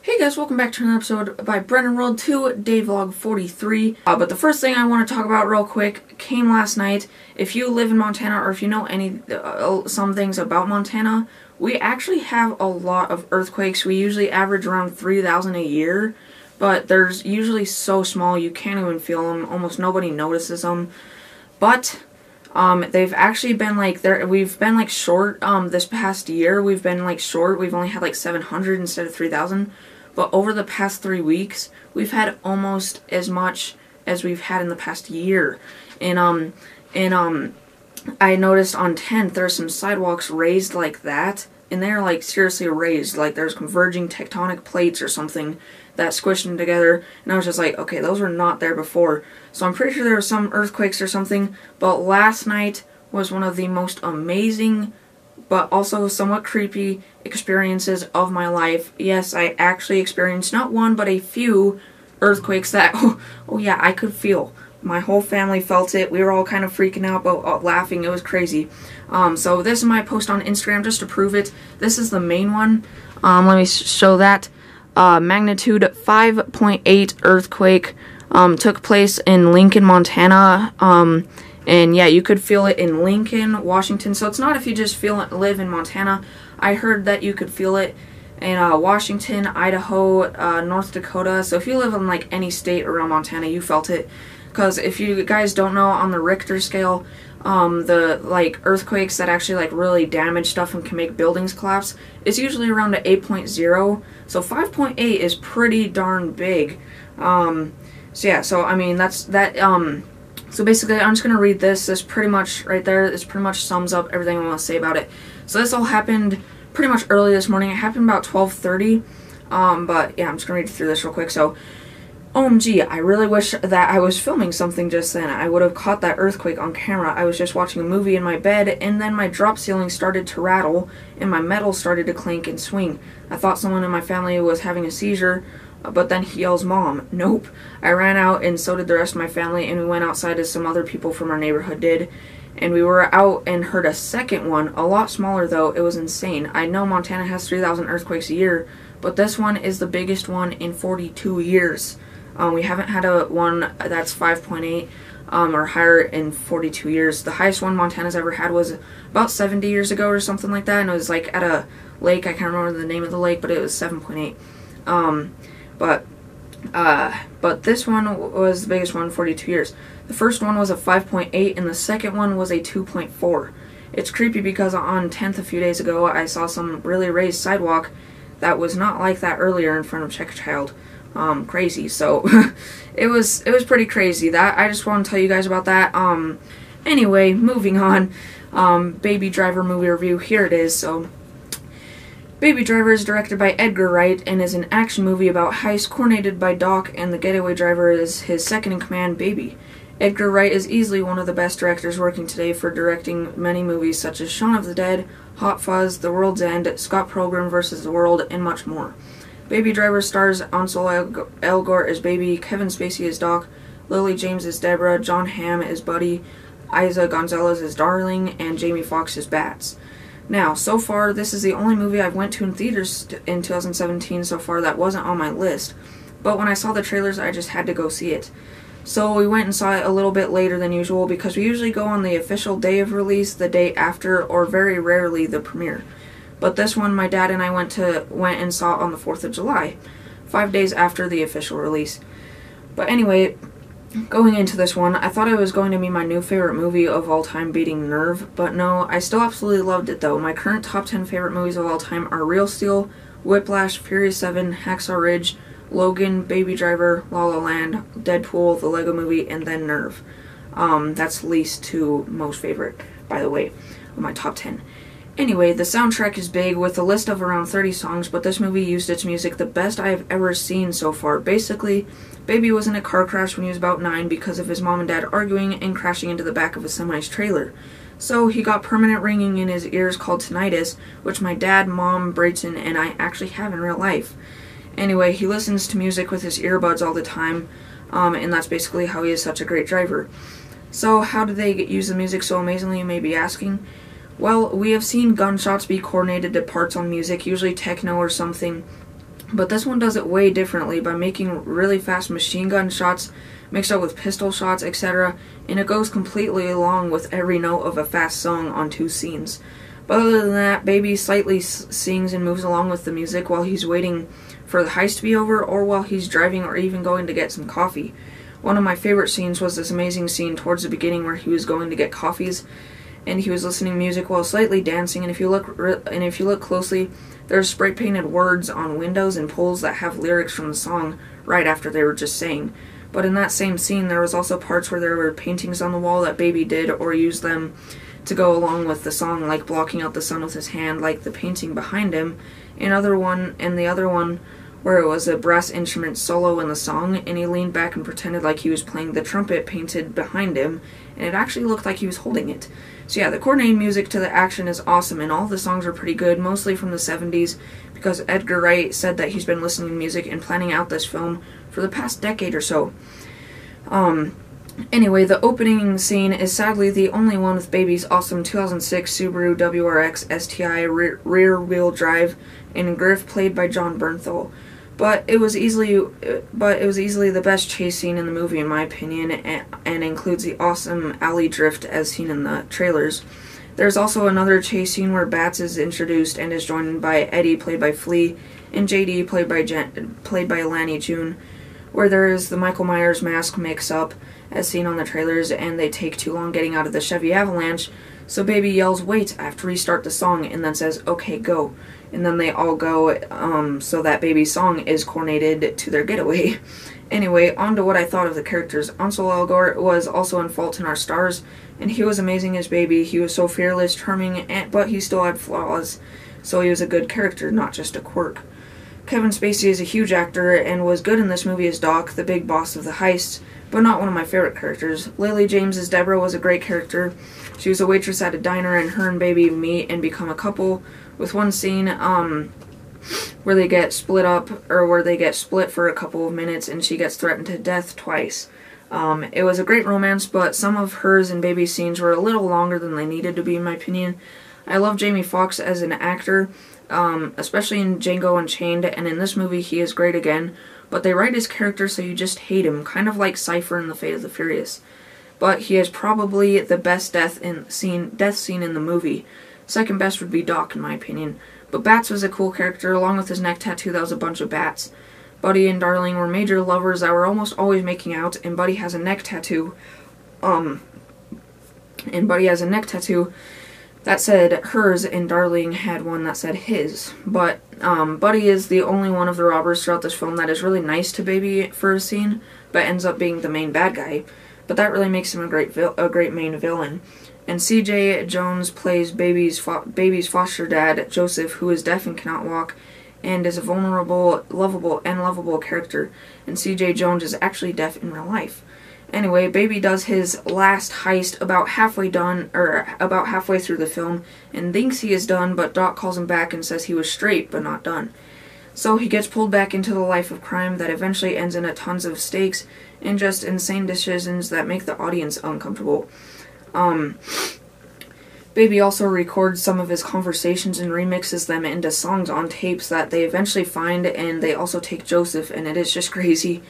Hey guys, welcome back to another episode by Brennan World 2 Day Vlog 43. But the first thing I want to talk about real quick came last night. If you live in Montana or if you know some things about Montana, we actually have a lot of earthquakes. We usually average around 3,000 a year, but there's usually so small you can't even feel them. Almost nobody notices them. But they've actually been we've been like short this past year. We've been like short. We've only had like 700 instead of 3,000. But over the past 3 weeks, we've had almost as much as we've had in the past year. And I noticed on 10th there's some sidewalks raised like that, and they're like seriously raised, like there's converging tectonic plates or something that squished them together. And I was just like, okay, those were not there before. So I'm pretty sure there were some earthquakes or something. But last night was one of the most amazing but also somewhat creepy experiences of my life. Yes, I actually experienced not one, but a few earthquakes that, oh yeah, I could feel. My whole family felt it. We were all kind of freaking out, but laughing. It was crazy. So this is my post on Instagram just to prove it. This is the main one. Let me show that. Magnitude 5.8 earthquake took place in Lincoln, Montana. And yeah, you could feel it in Lincoln, Washington. So it's not if you just live in Montana. I heard that you could feel it in Washington, Idaho, North Dakota. So if you live in like any state around Montana, you felt it. Because if you guys don't know, on the Richter scale, the like earthquakes that actually like really damage stuff and can make buildings collapse, it's usually around a 8.0. So 5.8 is pretty darn big. So yeah, so I mean that's that. So basically, I'm just going to read this. This pretty much, right there, this pretty much sums up everything I want to say about it. So this all happened pretty much early this morning. It happened about 12:30. But yeah, I'm just going to read through this real quick. So, OMG, I really wish that I was filming something just then. I would have caught that earthquake on camera. I was just watching a movie in my bed, and then my drop ceiling started to rattle, and my metal started to clink and swing. I thought someone in my family was having a seizure. But then he yells, "Mom." Nope. I ran out, and so did the rest of my family, and we went outside as some other people from our neighborhood did. And we were out and heard a second one, a lot smaller though. It was insane. I know Montana has 3,000 earthquakes a year, but this one is the biggest one in 42 years. We haven't had a one that's 5.8 or higher in 42 years. The highest one Montana's ever had was about 70 years ago or something like that, and it was like at a lake. I can't remember the name of the lake, but it was 7.8. But this one was the biggest one in 42 years. The first one was a 5.8 and the second one was a 2.4. It's creepy because on 10th a few days ago I saw some really raised sidewalk that was not like that earlier in front of Check a Child. Crazy. So it was pretty crazy. That I just want to tell you guys about that. Anyway, moving on. Baby Driver movie review. Here it is. So Baby Driver is directed by Edgar Wright and is an action movie about heist coordinated by Doc, and the getaway driver is his second-in-command, Baby. Edgar Wright is easily one of the best directors working today for directing many movies such as Shaun of the Dead, Hot Fuzz, The World's End, Scott Pilgrim vs. the World, and much more. Baby Driver stars Ansel Elgort as Baby, Kevin Spacey as Doc, Lily James as Deborah, John Hamm as Buddy, Isa Gonzalez as Darling, and Jamie Foxx as Bats. Now, so far, this is the only movie I've went to in theaters in 2017 so far that wasn't on my list. But when I saw the trailers, I just had to go see it. So we went and saw it a little bit later than usual because we usually go on the official day of release, the day after, or very rarely the premiere. But this one, my dad and I went and saw on the 4th of July, 5 days after the official release. But anyway, going into this one, I thought it was going to be my new favorite movie of all time, beating Nerve, but no, I still absolutely loved it though. My current top 10 favorite movies of all time are Real Steel, Whiplash, Furious 7, Hacksaw Ridge, Logan, Baby Driver, La La Land, Deadpool, The Lego Movie, and then Nerve. That's least to most favorite, by the way, of my top 10. Anyway, the soundtrack is big with a list of around 30 songs, but this movie used its music the best I have ever seen so far. Basically, Baby was in a car crash when he was about 9 because of his mom and dad arguing and crashing into the back of a semi's trailer. So he got permanent ringing in his ears called tinnitus, which my dad, mom, Brayton, and I actually have in real life. Anyway, he listens to music with his earbuds all the time, and that's basically how he is such a great driver. So how did they use the music so amazingly, you may be asking? Well, we have seen gunshots be coordinated to parts on music, usually techno or something, But this one does it way differently by making really fast machine gun shots mixed up with pistol shots, etc. And it goes completely along with every note of a fast song on 2 scenes. But other than that, Baby slightly sings and moves along with the music while he's waiting for the heist to be over, or while he's driving, or even going to get some coffee. One of my favorite scenes was this amazing scene towards the beginning where he was going to get coffees, and he was listening to music while slightly dancing. And if you look closely, there's spray painted words on windows and poles that have lyrics from the song right after they were just saying. But in that same scene, there was also parts where there were paintings on the wall that Baby did or used them to go along with the song, like blocking out the sun with his hand, like the painting behind him, and the other one where it was a brass instrument solo in the song, and he leaned back and pretended like he was playing the trumpet painted behind him, and it actually looked like he was holding it. So yeah, the coordinated music to the action is awesome, and all the songs are pretty good, mostly from the 70s, because Edgar Wright said that he's been listening to music and planning out this film for the past decade or so. Anyway, the opening scene is sadly the only one with Baby's awesome 2006 Subaru WRX STI rear-wheel drive and Griff, played by Jon Bernthal. But it was easily the best chase scene in the movie, in my opinion, and includes the awesome alley drift as seen in the trailers. There's also another chase scene where Bats is introduced and is joined by Eddie, played by Flea, and JD, played by Lanny June, where there is the Michael Myers mask mix-up, as seen on the trailers, and they take too long getting out of the Chevy Avalanche, so Baby yells, "Wait," after he starts the song, and then says, "Okay, go." And then they all go, so that Baby's song is coordinated to their getaway. Anyway, on to what I thought of the characters. Ansel Elgort was also in Fault in Our Stars, and he was amazing as Baby. He was so fearless, charming, but he still had flaws, so he was a good character, not just a quirk. Kevin Spacey is a huge actor and was good in this movie as Doc, the big boss of the heists, but not one of my favorite characters. Lily James as Deborah was a great character. She was a waitress at a diner, and her and Baby meet and become a couple, with one scene where they get split up, or where they get split for a couple of minutes, and she gets threatened to death twice. It was a great romance, but some of hers and Baby's scenes were a little longer than they needed to be, in my opinion. I love Jamie Foxx as an actor, especially in Django Unchained, and in this movie he is great again, but they write his character so you just hate him, kind of like Cypher in The Fate of the Furious. But he has probably the best death scene in the movie. Second best would be Doc, in my opinion. But Bats was a cool character. Along with his neck tattoo, that was a bunch of bats. Buddy and Darling were major lovers that were almost always making out, and Buddy has a neck tattoo. That said hers, and Darling had one that said his. But Buddy is the only one of the robbers throughout this film that is really nice to Baby for a scene, but ends up being the main bad guy. But that really makes him a great main villain. And C.J. Jones plays Baby's foster dad, Joseph, who is deaf and cannot walk, and is a vulnerable, lovable character. And C.J. Jones is actually deaf in real life. Anyway, Baby does his last heist about halfway through the film, and thinks he is done, but Doc calls him back and says he was straight, but not done. So he gets pulled back into the life of crime that eventually ends in a tons of stakes and just insane decisions that make the audience uncomfortable. Baby also records some of his conversations and remixes them into songs on tapes that they eventually find, and they also take Joseph, and it is just crazy.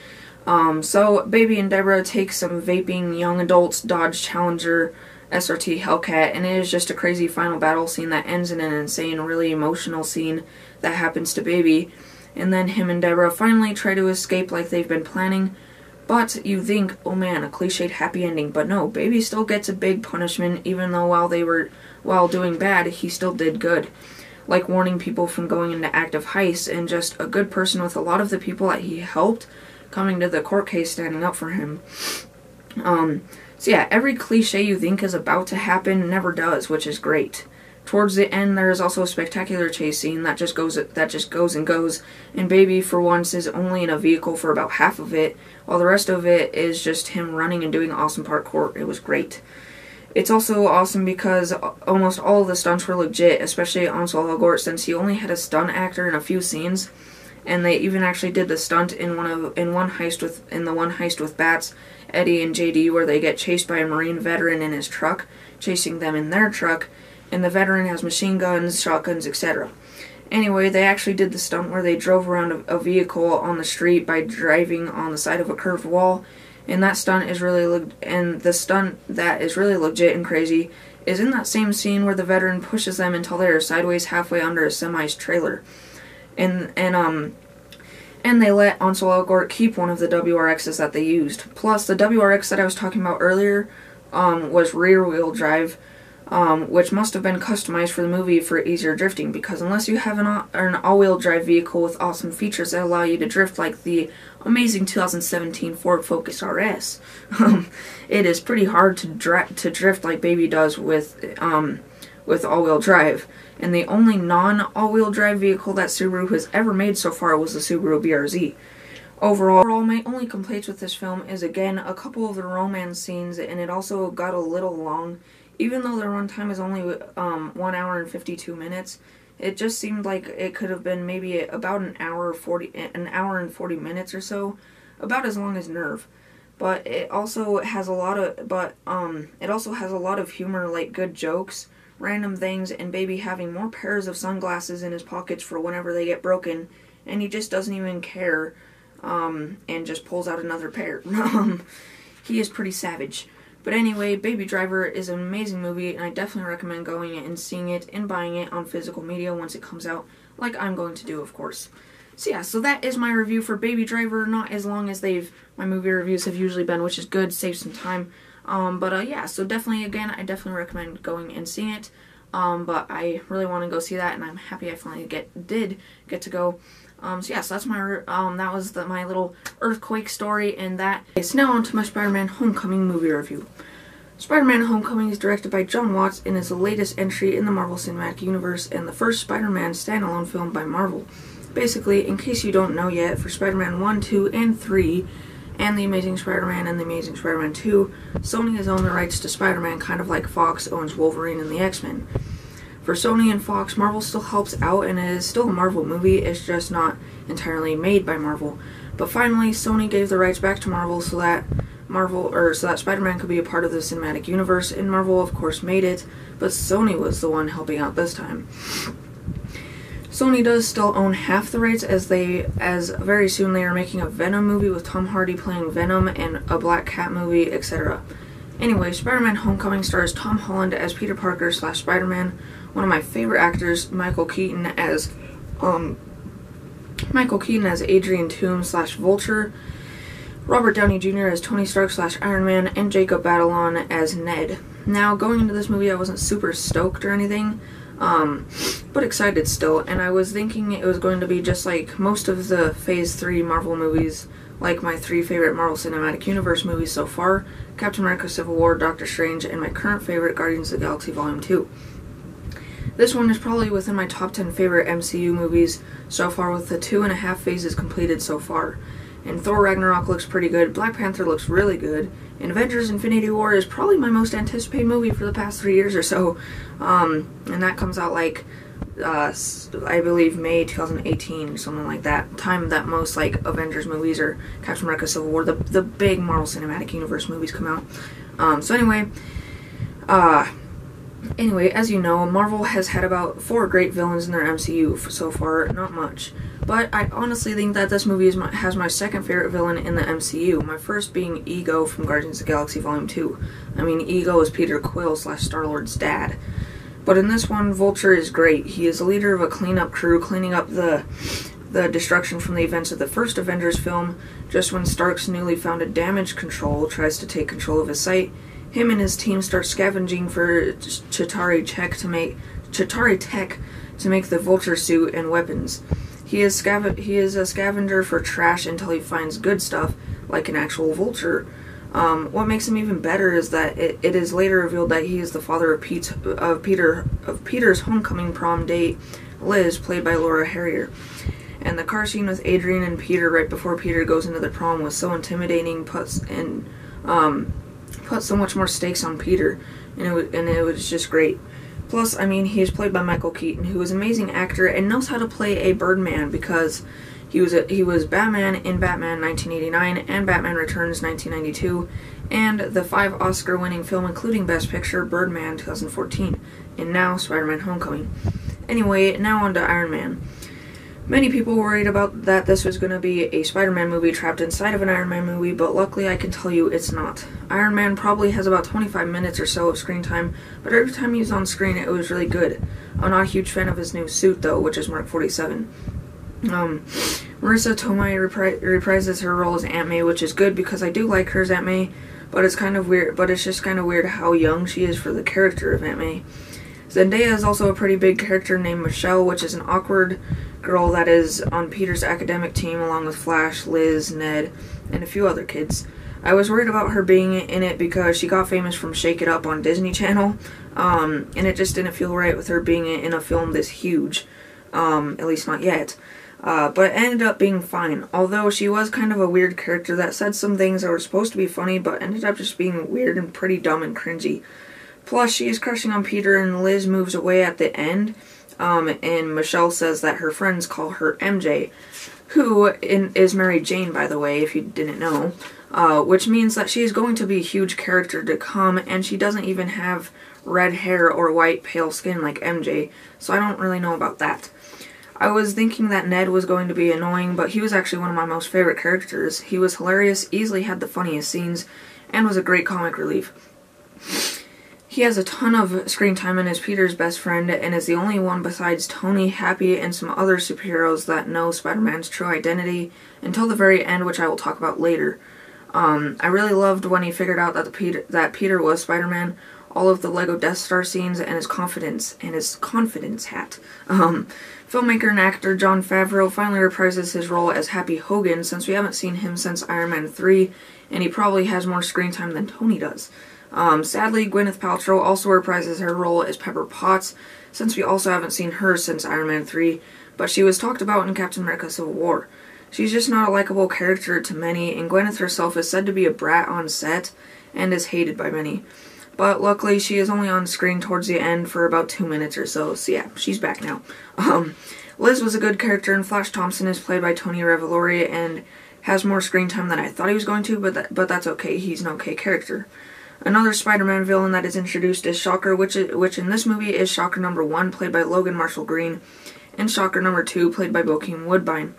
So Baby and Deborah take some vaping young adults Dodge Challenger SRT Hellcat, and it is just a crazy final battle scene that ends in an insane, really emotional scene that happens to Baby. And then him and Deborah finally try to escape like they've been planning, but you think, oh man, a cliched happy ending. But no, Baby still gets a big punishment, even though while doing bad, he still did good. Like warning people from going into active heists, and just a good person with a lot of the people that he helped coming to the court case standing up for him. So yeah, every cliche you think is about to happen never does, which is great. Towards the end, there is also a spectacular chase scene that just goes and goes, and Baby, for once, is only in a vehicle for about half of it, while the rest of it is just him running and doing awesome parkour. It was great. It's also awesome because almost all of the stunts were legit, especially Ansel Elgort, since he only had a stunt actor in a few scenes, and they even actually did the stunt in the one heist with Bats, Eddie and JD, where they get chased by a Marine veteran in his truck, chasing them in their truck, and the veteran has machine guns, shotguns, etc. Anyway, they actually did the stunt where they drove around a vehicle on the street by driving on the side of a curved wall, and that stunt is really the stunt that is really legit and crazy is in that same scene where the veteran pushes them until they are sideways halfway under a semi's trailer, and they let Ansel Elgort keep one of the WRXs that they used. Plus, the WRX that I was talking about earlier was rear-wheel drive, which must have been customized for the movie for easier drifting, because unless you have an all-wheel drive vehicle with awesome features that allow you to drift like the amazing 2017 Ford Focus RS, it is pretty hard to drift like Baby does with all-wheel drive. And the only non-all-wheel drive vehicle that Subaru has ever made so far was the Subaru BRZ. Overall, my only complaints with this film is, again, a couple of the romance scenes, and it also got a little long. Even though the runtime is only 1 hour and 52 minutes, it just seemed like it could have been maybe about an hour and 40 minutes or so, about as long as Nerve. But it also has a lot of humor, like good jokes, random things, and Baby having more pairs of sunglasses in his pockets for whenever they get broken, and he just doesn't even care, and just pulls out another pair. He is pretty savage. But anyway, Baby Driver is an amazing movie, and I definitely recommend going and seeing it and buying it on physical media once it comes out, like I'm going to do, of course. So yeah, so that is my review for Baby Driver, not as long as my movie reviews have usually been, which is good, saves some time. Yeah, so definitely, again, I definitely recommend going and seeing it. But I really want to go see that, and I'm happy I finally did get to go. So yeah, so that's that was my little earthquake story, and that is now on to my Spider-Man Homecoming movie review. Spider-Man Homecoming is directed by Jon Watts and is the latest entry in the Marvel Cinematic Universe and the first Spider-Man standalone film by Marvel. Basically, in case you don't know yet, for Spider-Man 1, 2, and 3, and The Amazing Spider-Man and The Amazing Spider-Man 2, Sony has owned the rights to Spider-Man, kind of like Fox owns Wolverine and the X-Men. For Sony and Fox, Marvel still helps out, and it is still a Marvel movie, it's just not entirely made by Marvel. But finally, Sony gave the rights back to Marvel so that Spider-Man could be a part of the cinematic universe, and Marvel of course made it, but Sony was the one helping out this time. Sony does still own half the rights, as very soon they are making a Venom movie with Tom Hardy playing Venom and a Black Cat movie, etc. Anyway, Spider-Man Homecoming stars Tom Holland as Peter Parker / Spider-Man, one of my favorite actors, Michael Keaton as Adrian Toomes / Vulture, Robert Downey Jr. as Tony Stark / Iron Man, and Jacob Batalon as Ned. Now, going into this movie, I wasn't super stoked or anything, but excited still, and I was thinking it was going to be just like most of the Phase 3 Marvel movies, like my 3 favorite Marvel Cinematic Universe movies so far, Captain America Civil War, Doctor Strange, and my current favorite, Guardians of the Galaxy Volume 2. This one is probably within my top 10 favorite MCU movies so far, with the 2.5 phases completed so far. And Thor Ragnarok looks pretty good, Black Panther looks really good, and Avengers Infinity War is probably my most anticipated movie for the past 3 years or so. And that comes out like, I believe May 2018, something like that. Time that most like Avengers movies or Captain America Civil War, the big Marvel Cinematic Universe movies come out. Anyway, as you know, Marvel has had about 4 great villains in their MCU so far, not much. But I honestly think that this movie has my second favorite villain in the MCU, my first being Ego from Guardians of the Galaxy Volume 2. I mean, Ego is Peter Quill / Star-Lord's dad. But in this one, Vulture is great. He is the leader of a cleanup crew, cleaning up the destruction from the events of the first Avengers film, just when Stark's newly founded Damage Control tries to take control of his site. Him and his team start scavenging for Chitauri tech to make the Vulture suit and weapons. He is a scavenger for trash until he finds good stuff, like an actual vulture. What makes him even better is that it is later revealed that he is the father of Peter's homecoming prom date, Liz, played by Laura Harrier. And the car scene with Adrian and Peter right before Peter goes into the prom was so intimidating, put so much more stakes on Peter, and it was just great. Plus, I mean, he is played by Michael Keaton, who is an amazing actor and knows how to play a Birdman, because he was Batman in Batman 1989 and Batman Returns 1992, and the 5 Oscar-winning film including Best Picture, Birdman 2014, and now Spider-Man Homecoming. Anyway, now on to Iron Man. Many people worried about that this was going to be a Spider-Man movie trapped inside of an Iron Man movie, but luckily I can tell you it's not. Iron Man probably has about 25 minutes or so of screen time, but every time he was on screen it was really good. I'm not a huge fan of his new suit though, which is Mark 47. Marissa Tomei reprises her role as Aunt May, which is good because I do like her as Aunt May, but it's kind of weird. But it's just kind of weird how young she is for the character of Aunt May. Zendaya is also a pretty big character named Michelle, which is an awkward girl that is on Peter's academic team along with Flash, Liz, Ned, and a few other kids. I was worried about her being in it because she got famous from Shake It Up on Disney Channel, and it just didn't feel right with her being in a film this huge, at least not yet. But it ended up being fine, although she was kind of a weird character that said some things that were supposed to be funny but ended up just being weird and pretty dumb and cringy. Plus, she is crushing on Peter and Liz moves away at the end, and Michelle says that her friends call her MJ, who is Mary Jane, by the way, if you didn't know, which means that she is going to be a huge character to come, and she doesn't even have red hair or white pale skin like MJ, so I don't really know about that. I was thinking that Ned was going to be annoying, but he was actually one of my most favorite characters. He was hilarious, easily had the funniest scenes, and was a great comic relief. He has a ton of screen time and is Peter's best friend, and is the only one besides Tony, Happy, and some other superheroes that know Spider-Man's true identity until the very end, which I will talk about later. I really loved when he figured out that Peter was Spider-Man, all of the Lego Death Star scenes, and his confidence hat. Filmmaker and actor Jon Favreau finally reprises his role as Happy Hogan, since we haven't seen him since Iron Man 3, and he probably has more screen time than Tony does. Sadly, Gwyneth Paltrow also reprises her role as Pepper Potts, since we also haven't seen her since Iron Man 3, but she was talked about in Captain America Civil War. She's just not a likable character to many, and Gwyneth herself is said to be a brat on set, and is hated by many. But luckily, she is only on screen towards the end for about 2 minutes or so yeah, she's back now. Liz was a good character, and Flash Thompson is played by Tony Revolori, and has more screen time than I thought he was going to, but that's okay, he's an okay character. Another Spider-Man villain that is introduced is Shocker, which in this movie is Shocker number 1, played by Logan Marshall Green, and Shocker number 2, played by Bokeem Woodbine.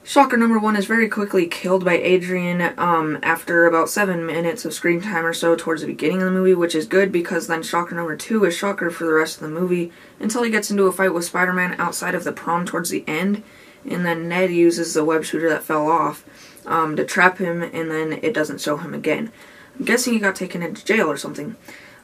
Shocker number 1 is very quickly killed by Adrian after about 7 minutes of screen time or so towards the beginning of the movie, which is good because then Shocker number 2 is Shocker for the rest of the movie until he gets into a fight with Spider-Man outside of the prom towards the end, and then Ned uses the web shooter that fell off to trap him, and then it doesn't show him again. I'm guessing he got taken into jail or something.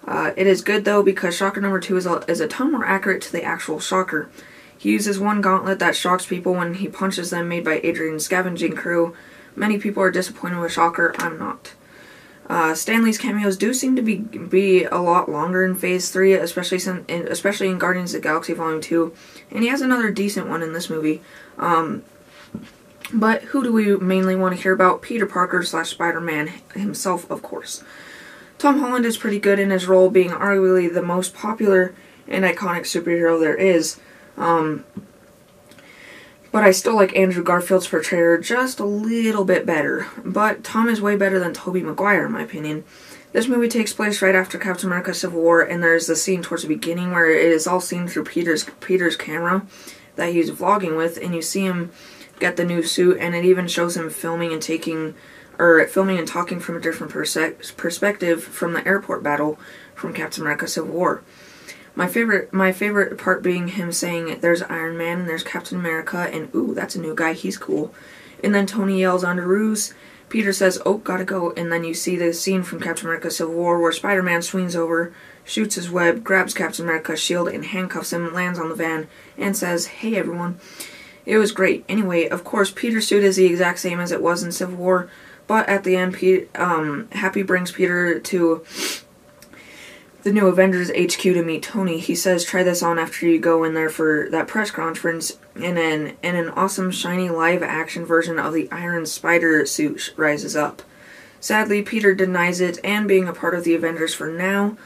It is good though because Shocker number 2 is a ton more accurate to the actual Shocker. He uses one gauntlet that shocks people when he punches them, made by Adrian's scavenging crew. Many people are disappointed with Shocker, I'm not. Stan Lee's cameos do seem to be a lot longer in Phase 3, especially in Guardians of the Galaxy Volume 2, and he has another decent one in this movie. But who do we mainly want to hear about? Peter Parker / Spider-Man himself, of course. Tom Holland is pretty good in his role, being arguably the most popular and iconic superhero there is. But I still like Andrew Garfield's portrayal just a little bit better. But Tom is way better than Tobey Maguire, in my opinion. This movie takes place right after Captain America Civil War, and there's the scene towards the beginning where it is all seen through Peter's camera that he's vlogging with, and you see him get the new suit, and it even shows him filming and talking from a different perspective from the airport battle from Captain America Civil War. My favorite part being him saying there's Iron Man and there's Captain America and ooh, that's a new guy, he's cool. And then Tony yells under ruse, Peter says, oh, gotta go, and then you see the scene from Captain America Civil War where Spider-Man swings over, shoots his web, grabs Captain America's shield and handcuffs him, lands on the van, and says, hey everyone. It was great. Anyway, of course, Peter's suit is the exact same as it was in Civil War, but at the end, Happy brings Peter to the new Avengers HQ to meet Tony. He says, try this on after you go in there for that press conference, and an awesome, shiny, live-action version of the Iron Spider suit rises up. Sadly, Peter denies it and being a part of the Avengers for now,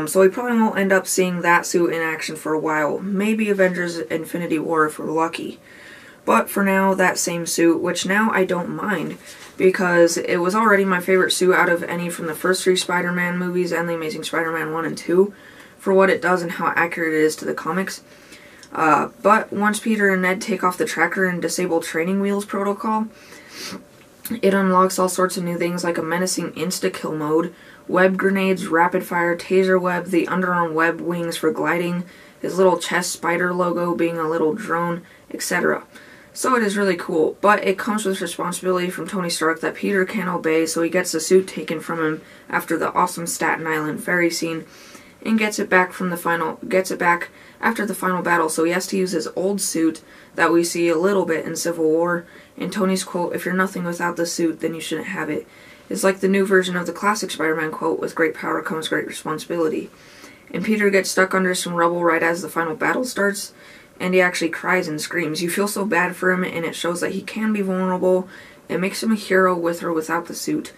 so we probably won't end up seeing that suit in action for a while. Maybe Avengers Infinity War if we're lucky. But for now, that same suit, which now I don't mind, because it was already my favorite suit out of any from the first 3 Spider-Man movies and The Amazing Spider-Man 1 and 2. for what it does and how accurate it is to the comics. But once Peter and Ned take off the tracker and disable Training Wheels protocol, it unlocks all sorts of new things like a menacing insta-kill mode, web grenades, rapid fire, taser web, the underarm web wings for gliding, his little chest spider logo being a little drone, etc. So it is really cool, but it comes with responsibility from Tony Stark that Peter can't obey, so he gets the suit taken from him after the awesome Staten Island ferry scene, and gets it back after the final battle, so he has to use his old suit that we see a little bit in Civil War, and Tony's quote, "If you're nothing without the suit, then you shouldn't have it," is like the new version of the classic Spider-Man quote, "With great power comes great responsibility." And Peter gets stuck under some rubble right as the final battle starts, and he actually cries and screams. You feel so bad for him, and it shows that he can be vulnerable. It makes him a hero with or without the suit,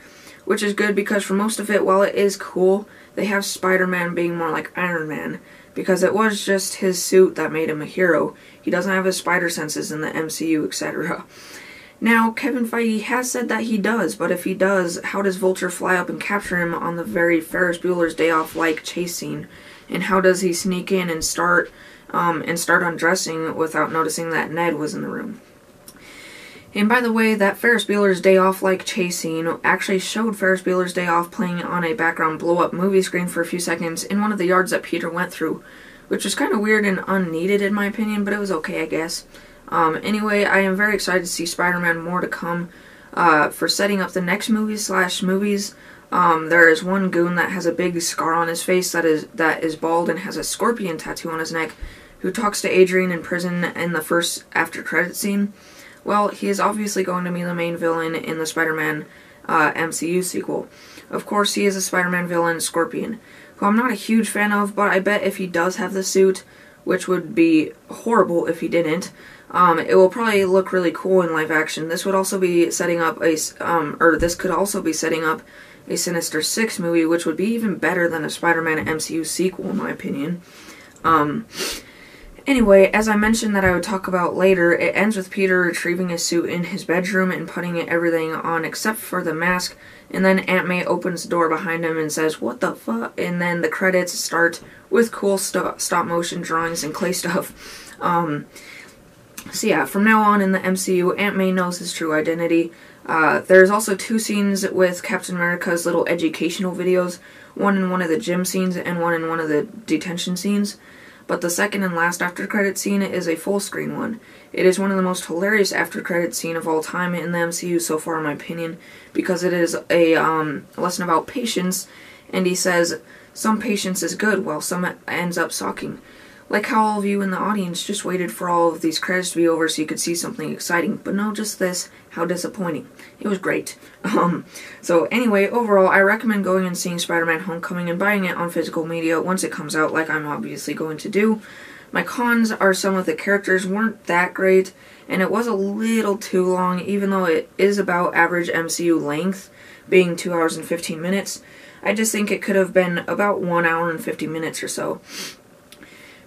which is good because for most of it, while it is cool, they have Spider-Man being more like Iron Man, because it was just his suit that made him a hero. He doesn't have his spider senses in the MCU, etc. Now, Kevin Feige has said that he does, but if he does, how does Vulture fly up and capture him on the very Ferris Bueller's Day Off-like chase scene? And how does he sneak in and start undressing without noticing that Ned was in the room? And by the way, that Ferris Bueller's Day Off-like chase scene actually showed Ferris Bueller's Day Off playing on a background blow-up movie screen for a few seconds in one of the yards that Peter went through, which was kind of weird and unneeded in my opinion, but it was okay, I guess. Anyway, I am very excited to see Spider-Man more to come for setting up the next movies. There is one goon that has a big scar on his face that is bald and has a scorpion tattoo on his neck, who talks to Adrian in prison in the first after-credit scene. Well, he is obviously going to be the main villain in the Spider-Man MCU sequel. Of course, he is a Spider-Man villain, Scorpion, who I'm not a huge fan of, but I bet if he does have the suit, which would be horrible if he didn't, it will probably look really cool in live action. This would also be setting up this could also be setting up a Sinister Six movie, which would be even better than a Spider-Man MCU sequel, in my opinion. Anyway, as I mentioned that I would talk about later, it ends with Peter retrieving his suit in his bedroom and putting everything on except for the mask, and then Aunt May opens the door behind him and says, "What the fuck?" And then the credits start with cool stop-motion drawings and clay stuff. So yeah, from now on in the MCU, Aunt May knows his true identity. There's also 2 scenes with Captain America's little educational videos, one in one of the gym scenes and one in one of the detention scenes. But the second and last after-credit scene is a full-screen one. It is one of the most hilarious after-credit scene of all time in the MCU so far, in my opinion, because it is a lesson about patience, and he says, "Some patience is good, while some ends up sucking." Like how all of you in the audience just waited for all of these credits to be over so you could see something exciting, but no, just this. How disappointing. It was great. So anyway, overall, I recommend going and seeing Spider-Man Homecoming and buying it on physical media once it comes out, like I'm obviously going to do. My cons are some of the characters weren't that great, and it was a little too long, even though it is about average MCU length, being 2 hours and 15 minutes. I just think it could have been about 1 hour and 50 minutes or so,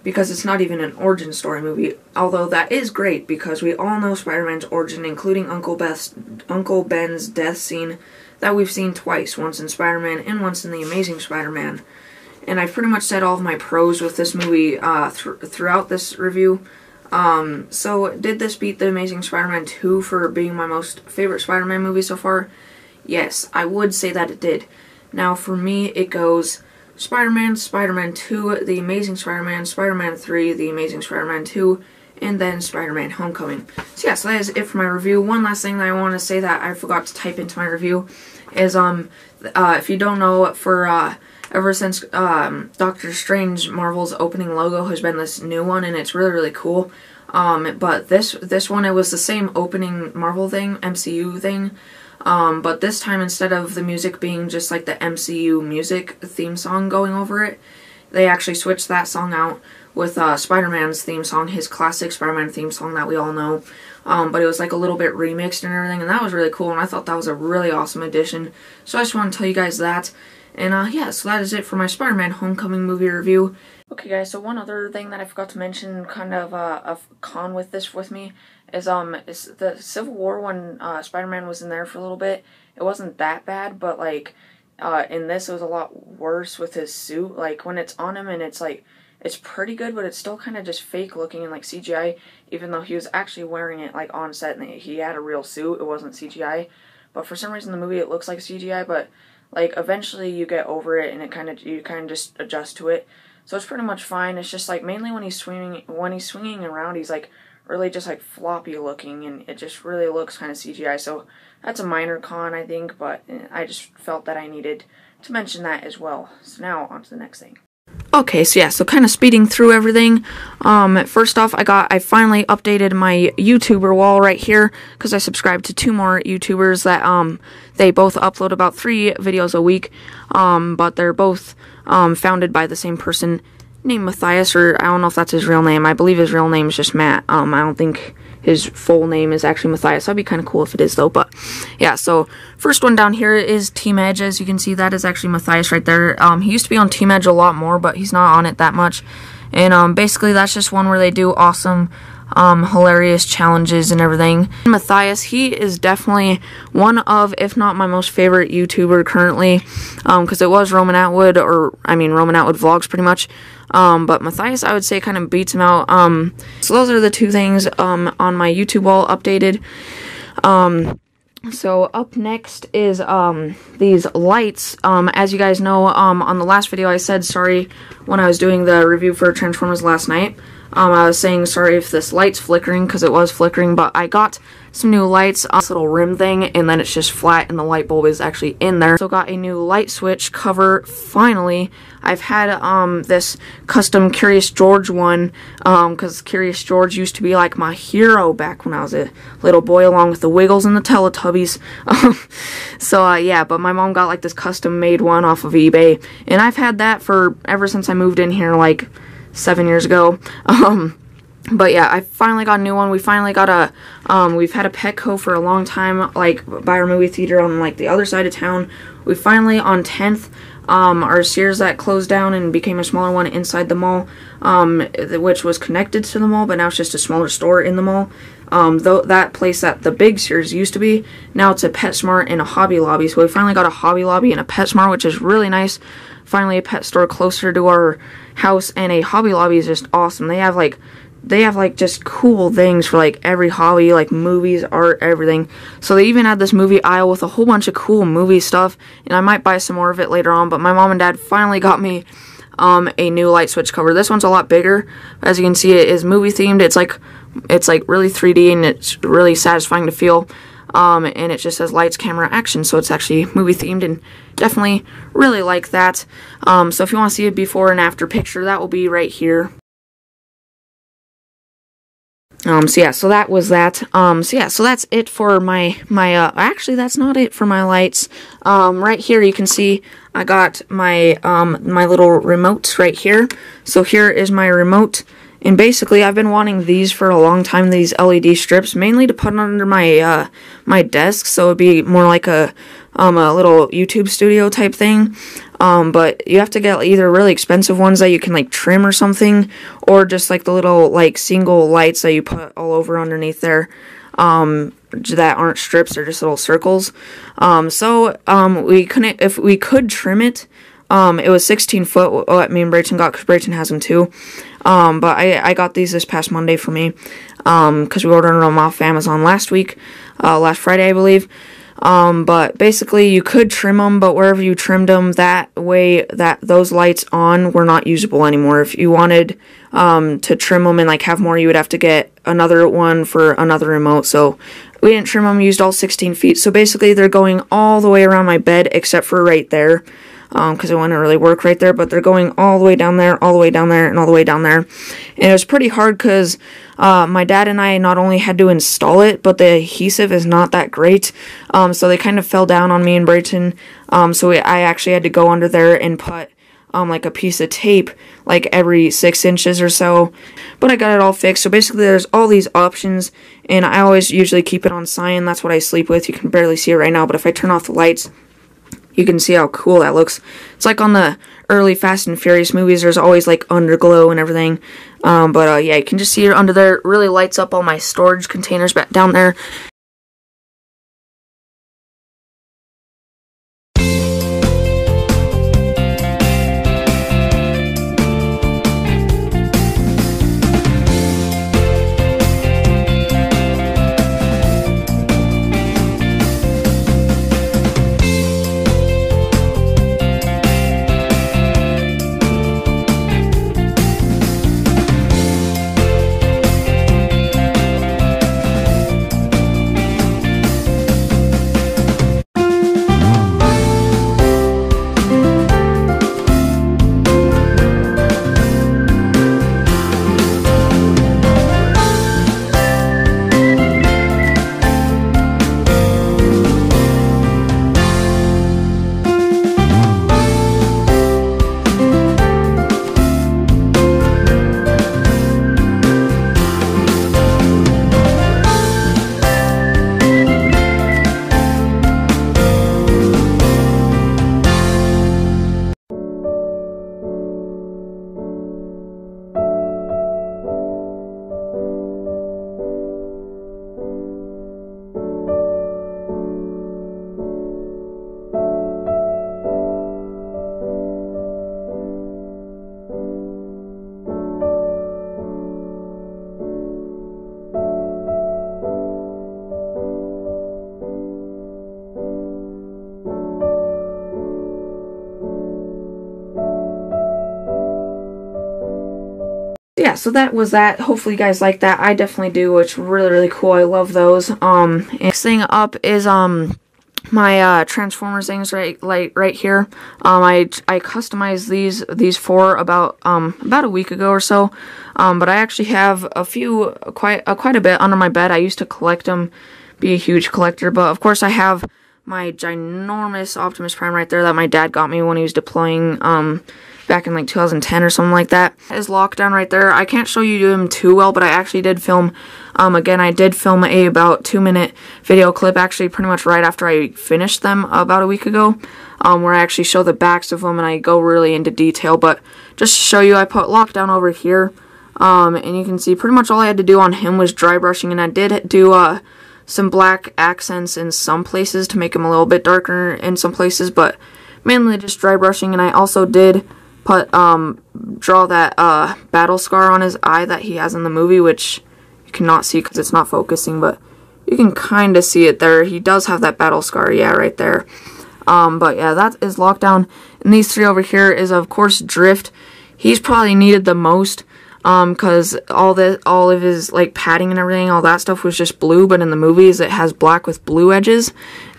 because it's not even an origin story movie, although that is great because we all know Spider-Man's origin, including Uncle Ben's death scene that we've seen twice, once in Spider-Man and once in The Amazing Spider-Man. And I've pretty much said all of my pros with this movie throughout this review. So did this beat The Amazing Spider-Man 2 for being my most favorite Spider-Man movie so far? Yes, I would say that it did. Now for me, it goes Spider-Man, Spider-Man 2, The Amazing Spider-Man, Spider-Man 3, The Amazing Spider-Man 2, and then Spider-Man Homecoming. So yeah, so that is it for my review. One last thing that I want to say that I forgot to type into my review is, if you don't know, ever since Doctor Strange, Marvel's opening logo has been this new one, and it's really, really cool. But this one, it was the same opening Marvel thing, MCU thing, but this time, instead of the music being just like the MCU music theme song going over it, they actually switched that song out with Spider-Man's theme song, his classic Spider-Man theme song that we all know. But it was like a little bit remixed and everything, and that was really cool, and I thought that was a really awesome addition. So I just want to tell you guys that. And yeah, so that is it for my Spider-Man Homecoming movie review. Okay guys, so one other thing that I forgot to mention, kind of a con with this with me, is the Civil War when Spider-Man was in there for a little bit. It wasn't that bad, but like in this it was a lot worse with his suit. Like when it's on him and it's like, it's pretty good, but it's still kind of just fake looking and like CGI, even though he was actually wearing it like on set and he had a real suit. It wasn't CGI. But for some reason in the movie it looks like CGI, but like eventually you get over it and you kind of just adjust to it. So it's pretty much fine. It's just like mainly when he's swinging around, he's like really just like floppy looking, and it just really looks kind of CGI. So that's a minor con, I think, but I just felt that I needed to mention that as well. So now on to the next thing. Okay, so yeah, so kind of speeding through everything. First off, I finally updated my YouTuber wall right here, because I subscribed to 2 more YouTubers that, they both upload about 3 videos a week, but they're both, founded by the same person named Matthias, or I don't know if that's his real name. I believe his real name is just Matt. I don't think his full name is actually Matthias. That'd be kind of cool if it is, though. But yeah, so first one down here is Team Edge. As you can see, that is actually Matthias right there. He used to be on Team Edge a lot more, but he's not on it that much. And basically, that's just one where they do awesome, hilarious challenges and everything. Matthias, he is definitely one of, if not my most favorite YouTuber currently, because it was Roman Atwood, Roman Atwood Vlogs pretty much. But Matthias, I would say, kind of beats him out. So those are the 2 things on my YouTube wall updated. So up next is these lights. As you guys know, on the last video I said sorry when I was doing the review for Transformers last night. I was saying sorry if this light's flickering, because it was flickering, but I got some new lights on this little rim thing, and then it's just flat and the light bulb is actually in there. So got a new light switch cover, finally. I've had this custom Curious George one, because Curious George used to be like my hero back when I was a little boy, along with the Wiggles and the Teletubbies. So yeah, but my mom got like this custom made one off of eBay, and I've had that for ever since I moved in here like 7 years ago. But yeah, I finally got a new one. We finally got we've had a Petco for a long time, like by our movie theater on like the other side of town. We finally, on 10th, our Sears that closed down and became a smaller one inside the mall, which was connected to the mall, but now it's just a smaller store in the mall. Though that place that the big Sears used to be, now it's a PetSmart and a Hobby Lobby. So we finally got a Hobby Lobby and a PetSmart, which is really nice. Finally, a pet store closer to our house, and a Hobby Lobby is just awesome. They have like just cool things for like every hobby, like movies, art, everything. So they even had this movie aisle with a whole bunch of cool movie stuff, and I might buy some more of it later on. But my mom and dad finally got me a new light switch cover. This one's a lot bigger. As you can see, it is movie themed. It's like really 3D, and it's really satisfying to feel. And it just says lights, camera, action, so it's actually movie themed, and definitely really like that. So if you want to see a before and after picture, that will be right here. So yeah, so that was that. So yeah, so that's it for my actually that's not it for my lights. Right here you can see I got my my little remote right here. So here is my remote. And basically, I've been wanting these for a long time, these LED strips, mainly to put under my my desk, so it'd be more like a little YouTube studio type thing. But you have to get either really expensive ones that you can like trim or something, or just like the little like single lights that you put all over underneath there. That aren't strips, they're just little circles. We couldn't, if we could trim it. It was 16 foot, what me and Brayton got, because Brayton has them too. But I got these this past Monday for me, because we ordered them off Amazon last Friday, I believe. But basically you could trim them, but wherever you trimmed them, that way that those lights on were not usable anymore. If you wanted, to trim them and like have more, you would have to get another one for another remote. So we didn't trim them, used all 16 feet. So basically they're going all the way around my bed, except for right there. Because it wouldn't really work right there, but they're going all the way down there, all the way down there, and all the way down there. And it was pretty hard because my dad and I not only had to install it, but the adhesive is not that great. So they kind of fell down on me and Brayton. I actually had to go under there and put like a piece of tape like every 6 inches or so. But I got it all fixed. So basically there's all these options, and I always usually keep it on cyan. That's what I sleep with. You can barely see it right now, but if I turn off the lights, you can see how cool that looks. It's like on the early Fast and Furious movies, there's always like underglow and everything. Yeah, you can just see it under there. It really lights up all my storage containers back down there. Yeah, so that was that. Hopefully you guys like that. I definitely do. It's really, really cool. I love those. Next thing up is my Transformers things right here. I customized these for about a week ago or so. But I actually have a few, quite a bit under my bed. I used to collect them, be a huge collector, but of course I have my ginormous Optimus Prime right there that my dad got me when he was deploying back in like 2010 or something like that. His lockdown right there. I can't show you him too well, but I actually did film, again, I did film a about 2-minute video clip, actually pretty much right after I finished them about a week ago, where I actually show the backs of them and I go really into detail. But just to show you, I put lockdown over here, and you can see pretty much all I had to do on him was dry brushing, and I did do some black accents in some places to make him a little bit darker in some places, but mainly just dry brushing. And I also did put draw that battle scar on his eye that he has in the movie, which you cannot see because it's not focusing, but you can kind of see it there. He does have that battle scar, yeah, right there. But yeah, that is Lockdown. And these three over here is, of course, Drift. He's probably needed the most, because all of his like padding and everything, all that stuff was just blue, but in the movies it has black with blue edges,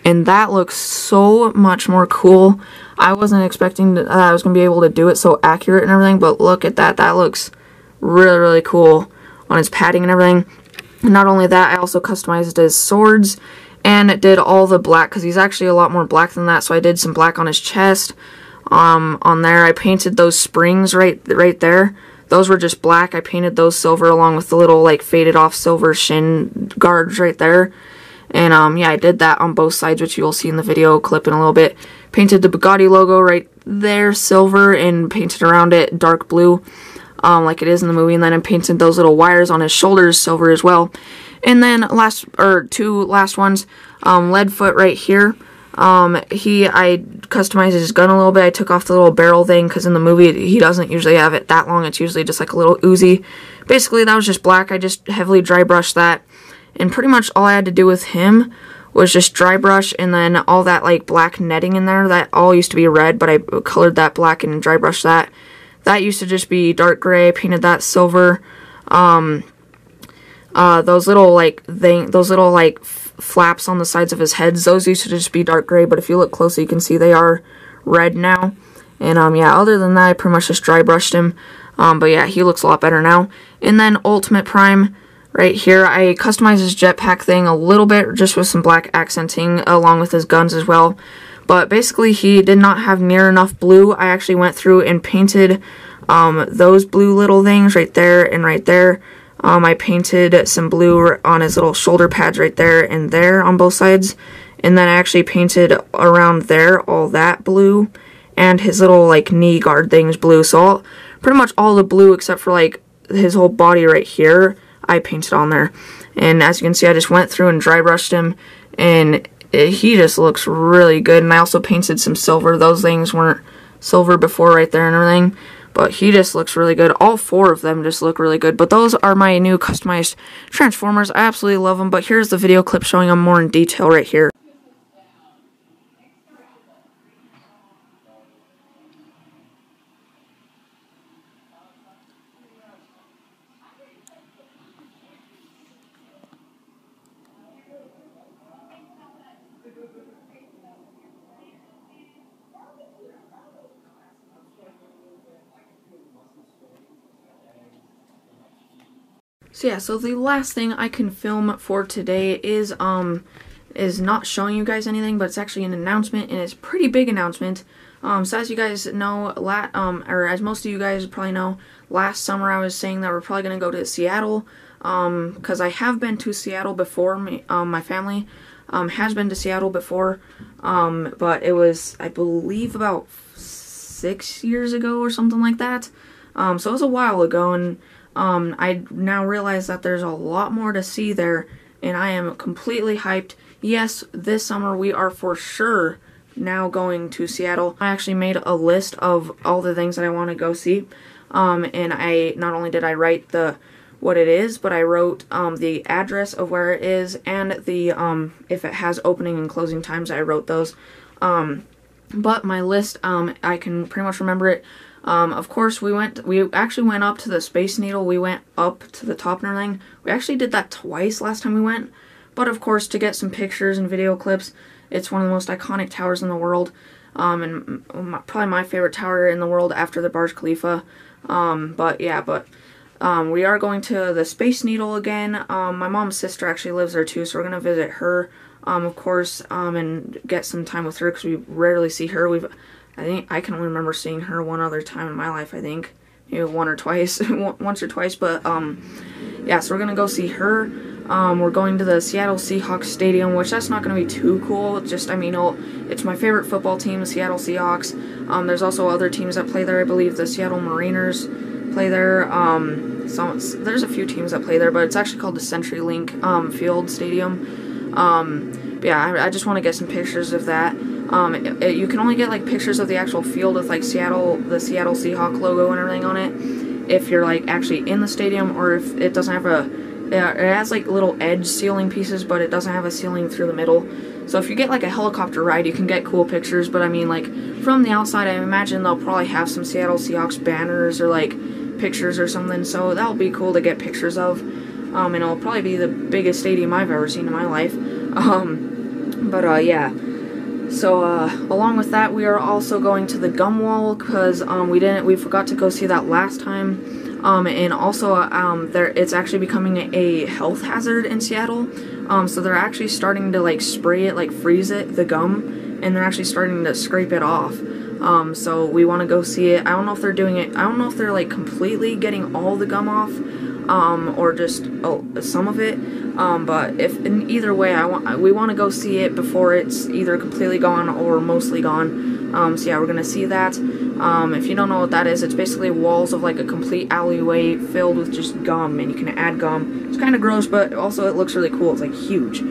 and that looks so much more cool. I wasn't expecting that I was going to be able to do it so accurate and everything, but look at that. That looks really, really cool on his padding and everything. And not only that, I also customized his swords and did all the black, because he's actually a lot more black than that, so I did some black on his chest. On there, I painted those springs right there. Those were just black. I painted those silver along with the little like faded off silver shin guards right there. And yeah, I did that on both sides, which you'll see in the video clip in a little bit. Painted the Bugatti logo right there silver and painted around it dark blue, like it is in the movie. And then I painted those little wires on his shoulders silver as well. And then two last ones, Leadfoot right here. I customized his gun a little bit. I took off the little barrel thing, because in the movie he doesn't usually have it that long. It's usually just like a little Uzi. Basically, that was just black. I just heavily dry brushed that. And pretty much all I had to do with him was just dry brush, and then all that like black netting in there, that all used to be red, but I colored that black and dry brushed that. That used to just be dark gray. I painted that silver. Those little flaps on the sides of his heads, those used to just be dark gray, but if you look closely you can see they are red now. And yeah, other than that I pretty much just dry brushed him. But yeah, he looks a lot better now. And then Ultimate Prime right here, I customized his jetpack thing a little bit, just with some black accenting along with his guns as well. But basically he did not have near enough blue. I actually went through and painted those blue little things right there and right there. I painted some blue on his little shoulder pads right there and there on both sides. And then I actually painted around there all that blue. And his little like knee guard things blue. So pretty much all the blue except for like his whole body right here, I painted on there. And as you can see, I just went through and dry brushed him. And he just looks really good. And I also painted some silver. Those things weren't silver before right there and everything. But he just looks really good. All four of them just look really good. But those are my new customized Transformers. I absolutely love them. But here's the video clip showing them more in detail right here. So yeah, so the last thing I can film for today is not showing you guys anything, but it's actually an announcement, and it's a pretty big announcement. So as you guys know, or as most of you guys probably know, last summer I was saying that we're probably going to go to Seattle, because I have been to Seattle before. My family has been to Seattle before, but it was, I believe, about 6 years ago or something like that. So it was a while ago, and I now realize that there's a lot more to see there, and I am completely hyped. Yes, this summer we are for sure now going to Seattle. I actually made a list of all the things that I want to go see, and I not only did I write what it is, but I wrote the address of where it is, and the if it has opening and closing times, I wrote those. But my list, I can pretty much remember it. Of course, we actually went up to the Space Needle. We went up to the top and everything. We actually did that twice last time we went. But of course, to get some pictures and video clips, it's one of the most iconic towers in the world. And probably my favorite tower in the world after the Burj Khalifa. We are going to the Space Needle again. My mom's sister actually lives there too, so we're going to visit her, of course, and get some time with her because we rarely see her. I think I can only remember seeing her one other time in my life, I think. Maybe once or twice, but yeah, so we're going to go see her. We're going to the Seattle Seahawks Stadium, which that's not going to be too cool. Just, I mean, it's my favorite football team, the Seattle Seahawks. There's also other teams that play there. I believe the Seattle Mariners play there. There's a few teams that play there, but it's actually called the CenturyLink Field Stadium. I just want to get some pictures of that. You can only get like pictures of the actual field with like the Seattle Seahawk logo and everything on it if you're like actually in the stadium, or if it doesn't have it has like little edge ceiling pieces, but it doesn't have a ceiling through the middle. So if you get like a helicopter ride, you can get cool pictures, but I mean, like, from the outside, I imagine they'll probably have some Seattle Seahawks banners or like pictures or something, so that'll be cool to get pictures of. And it'll probably be the biggest stadium I've ever seen in my life. Yeah. So, along with that, we are also going to the Gum Wall, because we forgot to go see that last time. And also, it's actually becoming a health hazard in Seattle. So they're actually starting to like spray it, like freeze it, the gum, and they're actually starting to scrape it off. So we want to go see it. I don't know if they're doing it. I don't know if they're like completely getting all the gum off, or just some of it. But if in either way, we want to go see it before it's either completely gone or mostly gone. So yeah, we're gonna see that. If you don't know what that is, it's basically walls of like a complete alleyway filled with just gum, and you can add gum. It's kind of gross, but also it looks really cool. It's like huge.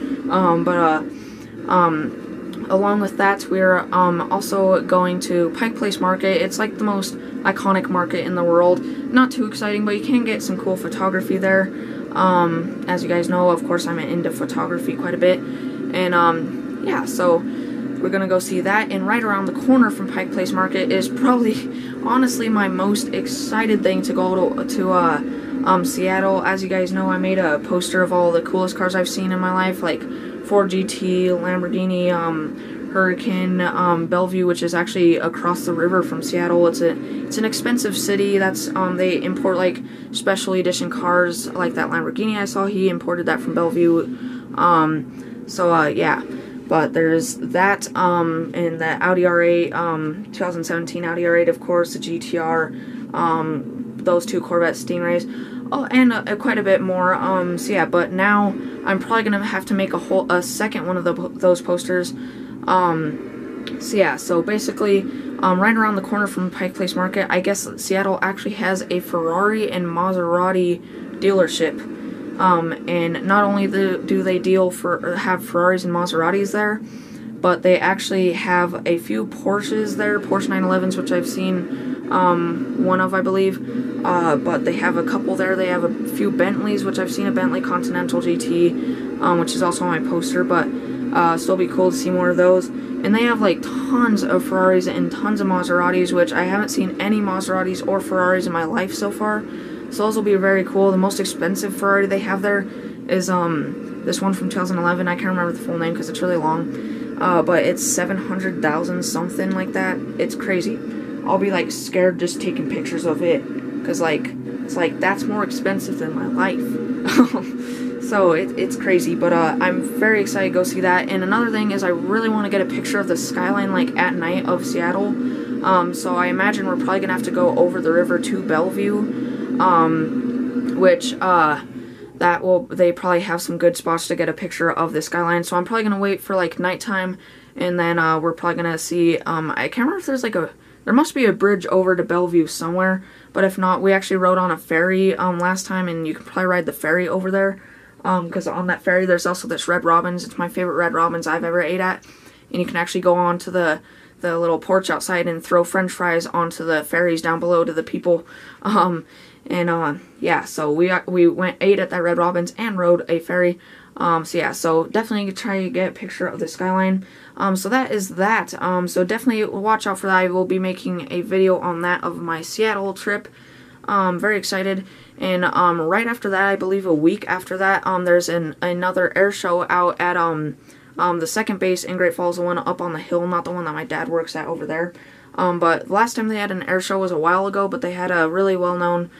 Along with that, we're also going to Pike Place Market. It's like the most iconic market in the world. Not too exciting, but you can get some cool photography there. As you guys know, of course, I'm into photography quite a bit. And yeah, so we're gonna go see that. And right around the corner from Pike Place Market is probably, honestly, my most excited thing to go to Seattle. As you guys know, I made a poster of all the coolest cars I've seen in my life, like Ford GT, Lamborghini, Hurricane, Bellevue, which is actually across the river from Seattle. It's an expensive city. That's they import like special edition cars, like that Lamborghini I saw. He imported that from Bellevue. Yeah. But there's that, and the Audi R8, 2017 Audi R8, of course, the GTR, those two Corvette Stingrays, oh, and quite a bit more. So yeah, but now I'm probably gonna have to make a second one of those posters. So yeah, so basically, right around the corner from Pike Place Market, I guess Seattle actually has a Ferrari and Maserati dealership. And not only do they have Ferraris and Maseratis there, but they actually have a few Porsches there, Porsche 911s, which I've seen one of, I believe. But they have a couple there. They have a few Bentleys, which I've seen a Bentley Continental GT, which is also on my poster, but still be cool to see more of those. And they have like tons of Ferraris and tons of Maseratis, which I haven't seen any Maseratis or Ferraris in my life so far. So those will be very cool. The most expensive Ferrari they have there is this one from 2011. I can't remember the full name because it's really long. But it's 700,000 something like that. It's crazy. I'll be like scared just taking pictures of it, because like it's like that's more expensive than my life. So it's crazy. But I'm very excited to go see that. And another thing is I really want to get a picture of the skyline like at night of Seattle. So I imagine we're probably gonna have to go over the river to Bellevue. They probably have some good spots to get a picture of the skyline, so I'm probably gonna wait for like nighttime, and then we're probably gonna see, I can't remember if there's like there must be a bridge over to Bellevue somewhere, but if not, we actually rode on a ferry last time, and you can probably ride the ferry over there, because on that ferry there's also this Red Robin's. It's my favorite Red Robin's I've ever ate at, and you can actually go on to the little porch outside and throw french fries onto the ferries down below to the people. Yeah, so we ate at that Red Robin's and rode a ferry. So yeah, so definitely try to get a picture of the skyline. So that is that. So definitely watch out for that. I will be making a video on that of my Seattle trip. Very excited. And right after that, I believe a week after that, there's another air show out at the second base in Great Falls, the one up on the hill, not the one that my dad works at over there. But last time they had an air show was a while ago, but they had a really well-known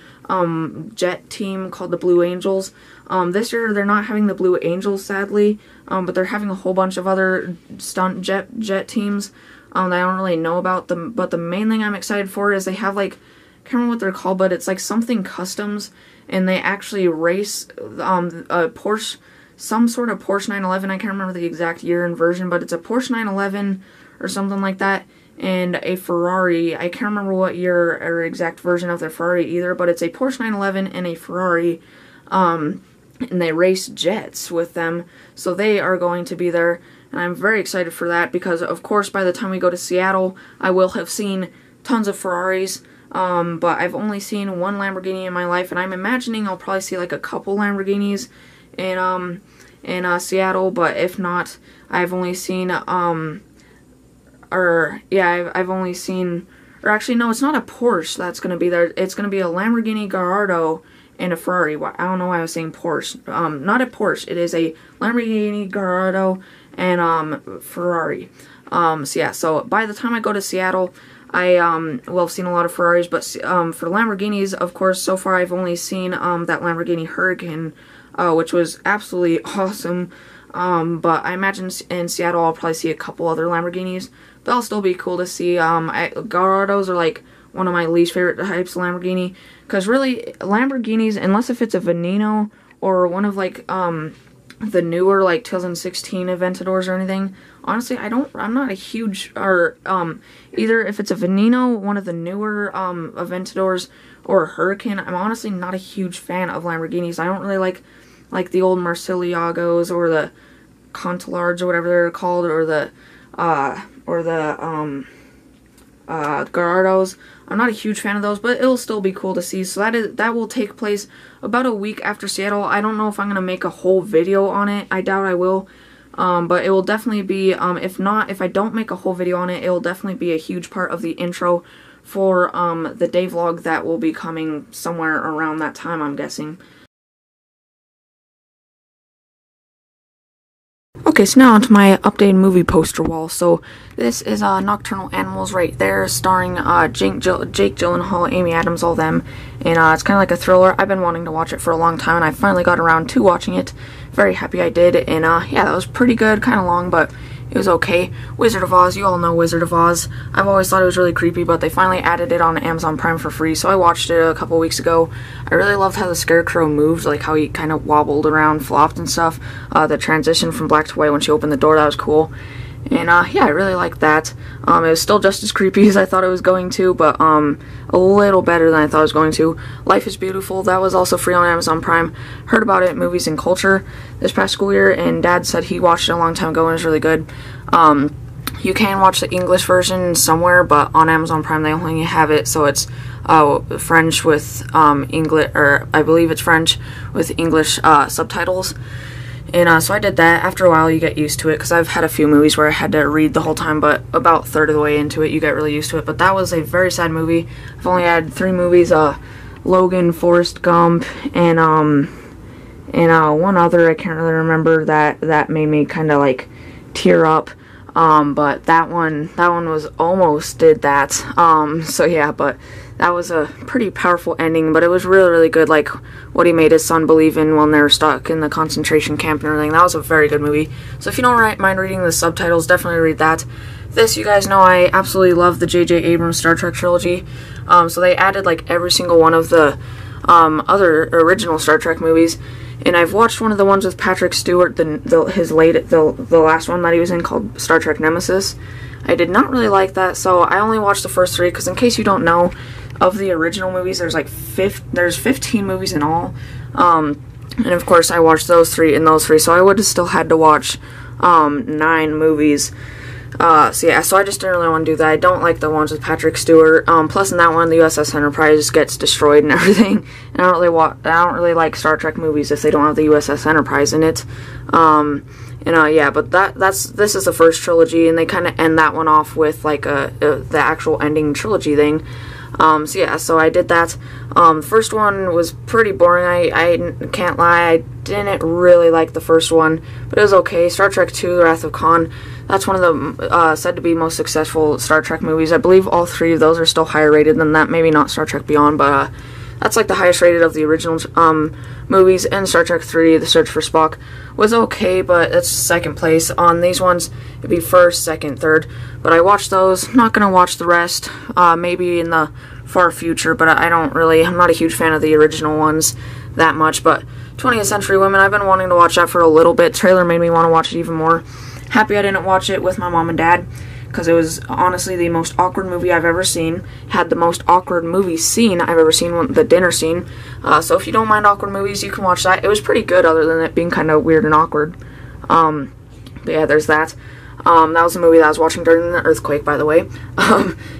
jet team called the Blue Angels. This year they're not having the Blue Angels, sadly, but they're having a whole bunch of other stunt jet teams that I don't really know about them. But the main thing I'm excited for is they have, like, I can't remember what they're called, but it's like something customs, and they actually race a Porsche, some sort of Porsche 911. I can't remember the exact year and version, but it's a Porsche 911 or something like that, and a Ferrari. I can't remember what year or exact version of the Ferrari either, but it's a Porsche 911 and a Ferrari, and they race jets with them, so they are going to be there, and I'm very excited for that because, of course, by the time we go to Seattle, I will have seen tons of Ferraris. But I've only seen one Lamborghini in my life, and I'm imagining I'll probably see like a couple Lamborghinis in Seattle, but if not, I've only seen, I've only seen, or actually, no, it's not a Porsche that's going to be there. It's going to be a Lamborghini Gallardo and a Ferrari. I don't know why I was saying Porsche. Not a Porsche. It is a Lamborghini Gallardo and, Ferrari. So yeah, so by the time I go to Seattle, I will have seen a lot of Ferraris, but for Lamborghinis, of course, so far I've only seen that Lamborghini Huracan, which was absolutely awesome. But I imagine in Seattle I'll probably see a couple other Lamborghinis. That'll still be cool to see. Gallardos are like one of my least favorite types of Lamborghini, because really Lamborghinis, unless if it's a Veneno or one of like the newer like 2016 Aventadors or anything. Honestly, I'm not a huge, or either if it's a Veneno, one of the newer Aventadors, or a Huracan, I'm honestly not a huge fan of Lamborghinis. I don't really like the old Murciélagos or the Contalards or whatever they're called, or the Gallardos. I'm not a huge fan of those, but it'll still be cool to see. So that will take place about a week after Seattle. I don't know if I'm going to make a whole video on it. I doubt I will. But it will definitely be, if I don't make a whole video on it, it will definitely be a huge part of the intro for the day vlog that will be coming somewhere around that time, I'm guessing. Okay, so now onto my updated movie poster wall. So this is Nocturnal Animals right there, starring Jake Gyllenhaal, Amy Adams, all them. And it's kind of like a thriller. I've been wanting to watch it for a long time, and I finally got around to watching it. Very happy I did. And yeah, that was pretty good. Kind of long, but it was okay. Wizard of Oz, you all know Wizard of Oz. I've always thought it was really creepy, but they finally added it on Amazon Prime for free, so I watched it a couple weeks ago. I really loved how the Scarecrow moved, like how he kind of wobbled around, flopped and stuff. The transition from black to white when she opened the door, that was cool. And yeah, I really liked that. It was still just as creepy as I thought it was going to, but a little better than I thought it was going to. Life is Beautiful, that was also free on Amazon Prime. Heard about it at Movies and Culture this past school year, and Dad said he watched it a long time ago and it was really good. You can watch the English version somewhere, but on Amazon Prime they only have it, so it's French with English, or I believe it's French with English subtitles. And so I did that. After a while you get used to it, because I've had a few movies where I had to read the whole time, but about a third of the way into it you get really used to it. But that was a very sad movie. I've only had 3 movies, Logan, Forrest Gump, and one other I can't really remember that made me kind of like tear up. But that one was almost did that. So yeah, but that was a pretty powerful ending, but it was really, really good, like what he made his son believe in when they were stuck in the concentration camp and everything. That was a very good movie. So if you don't mind reading the subtitles, definitely read that. This, you guys know, I absolutely love the J.J. Abrams Star Trek trilogy. So they added like every single one of the other original Star Trek movies. And I've watched one of the ones with Patrick Stewart, the last one that he was in, called Star Trek Nemesis. I did not really like that, so I only watched the first 3, because in case you don't know, of the original movies, there's like 15 movies in all. And of course I watched those 3 and those 3, so I would have still had to watch 9 movies. So yeah, so I just didn't really want to do that. I don't like the ones with Patrick Stewart. Plus in that one, the USS Enterprise gets destroyed and everything. And I don't really like Star Trek movies if they don't have the USS Enterprise in it. Yeah, but this is the first trilogy, and they kind of end that one off with like the actual ending trilogy thing. So yeah, so I did that. The first one was pretty boring. I can't lie, I didn't really like the first one, but it was okay. Star Trek II: The Wrath of Khan, that's one of the said to be most successful Star Trek movies. I believe all three of those are still higher rated than that. Maybe not Star Trek Beyond, but that's like the highest rated of the original movies. And Star Trek III: The Search for Spock was okay, but it's second place. On these ones, it'd be first, second, third. But I watched those. Not gonna watch the rest. Maybe in the far future, but I'm not a huge fan of the original ones that much. But 20th Century Women, I've been wanting to watch that for a little bit. Trailer made me want to watch it even more. Happy I didn't watch it with my mom and dad, because it was honestly the most awkward movie I've ever seen. Had the most awkward movie scene I've ever seen, the dinner scene. So if you don't mind awkward movies, you can watch that. It was pretty good, other than it being kind of weird and awkward. But yeah, there's that. That was a movie that I was watching during the earthquake, by the way.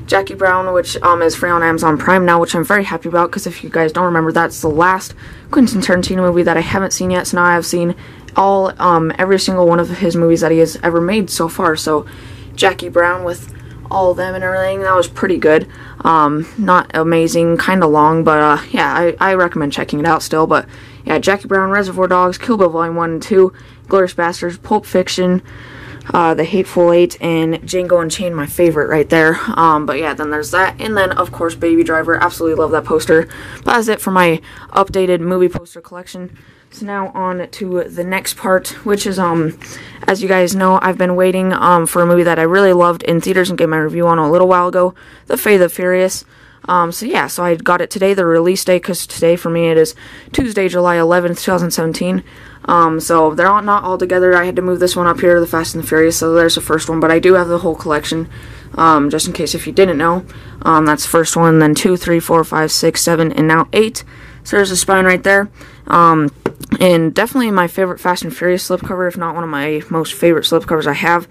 Jackie Brown, which is free on Amazon Prime now, which I'm very happy about, because if you guys don't remember, that's the last Quentin Tarantino movie that I haven't seen yet. So now I have seen every single one of his movies that he has ever made so far. So Jackie Brown, with all of them and everything, that was pretty good. Not amazing, kind of long, but yeah, I recommend checking it out still. But yeah, Jackie Brown, Reservoir Dogs, Kill Bill Volume 1 and 2, Glorious Bastards, Pulp Fiction, The Hateful Eight, and Django Unchained, my favorite right there. But yeah, then there's that, and then of course Baby Driver. Absolutely love that poster. But that's it for my updated movie poster collection. So now on to the next part, which is as you guys know, I've been waiting for a movie that I really loved in theaters and gave my review on a little while ago, The Fate of the Furious. So yeah, so I got it today, the release day, because today for me it is Tuesday, July 11th, 2017. So they're not all together. I had to move this one up here, The Fast and the Furious, so there's the first one, but I do have the whole collection, just in case if you didn't know. That's the first one, then 2, 3, 4, 5, 6, 7, and now 8. So there's a spine right there. And definitely my favorite Fast and Furious slipcover, if not one of my most favorite slipcovers I have.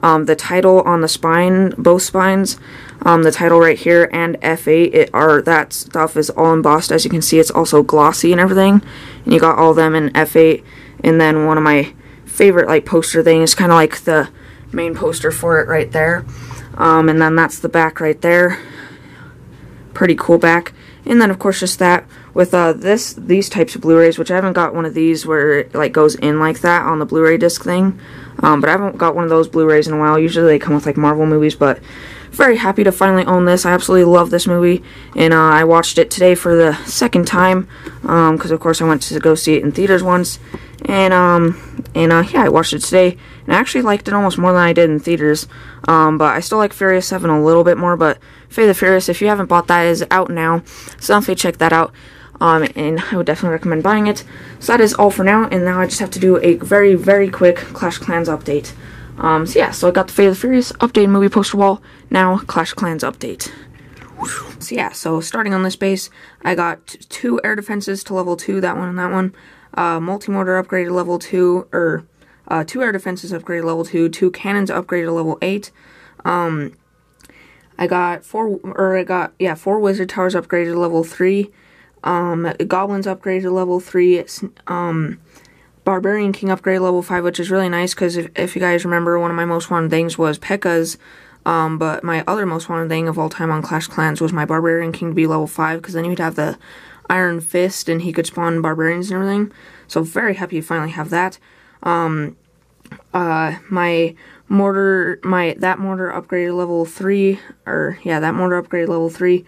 The title on the spine, both spines, the title right here and F8, that stuff is all embossed. As you can see, it's also glossy and everything. And you got all them in F8. And then one of my favorite like poster things, kind of like the main poster for it right there. And then that's the back right there. Pretty cool back. And then of course just that with these types of Blu-rays, which I haven't got one of these where it like goes in like that on the Blu-ray disc thing. But I haven't got one of those Blu-rays in a while. Usually they come with like Marvel movies, but very happy to finally own this. I absolutely love this movie, and I watched it today for the second time, because of course I went to go see it in theaters once, and yeah, I watched it today, and I actually liked it almost more than I did in theaters. But I still like Furious 7 a little bit more. But Fate of the Furious, if you haven't bought that, is out now, so definitely check that out. And I would definitely recommend buying it. So that is all for now, and now I just have to do a very, very quick Clash of Clans update. So yeah, so I got the Fate of the Furious update movie poster wall. Now Clash of Clans update. So yeah, so starting on this base, I got 2 air defenses to level 2, that one and that one. Multi-mortar upgraded level 2, or 2 air defenses upgraded level 2, 2 cannons upgraded to level 8. I got 4 wizard towers upgraded to level 3. Goblins upgraded to level 3. Barbarian King upgraded level 5, which is really nice, because if you guys remember, one of my most wanted things was P.E.K.K.A.'s, but my other most wanted thing of all time on Clash of Clans was my Barbarian King to be level 5, because then you'd have the Iron Fist, and he could spawn barbarians and everything. So very happy to finally have that. My mortar, that mortar upgraded level 3, that mortar upgraded level 3.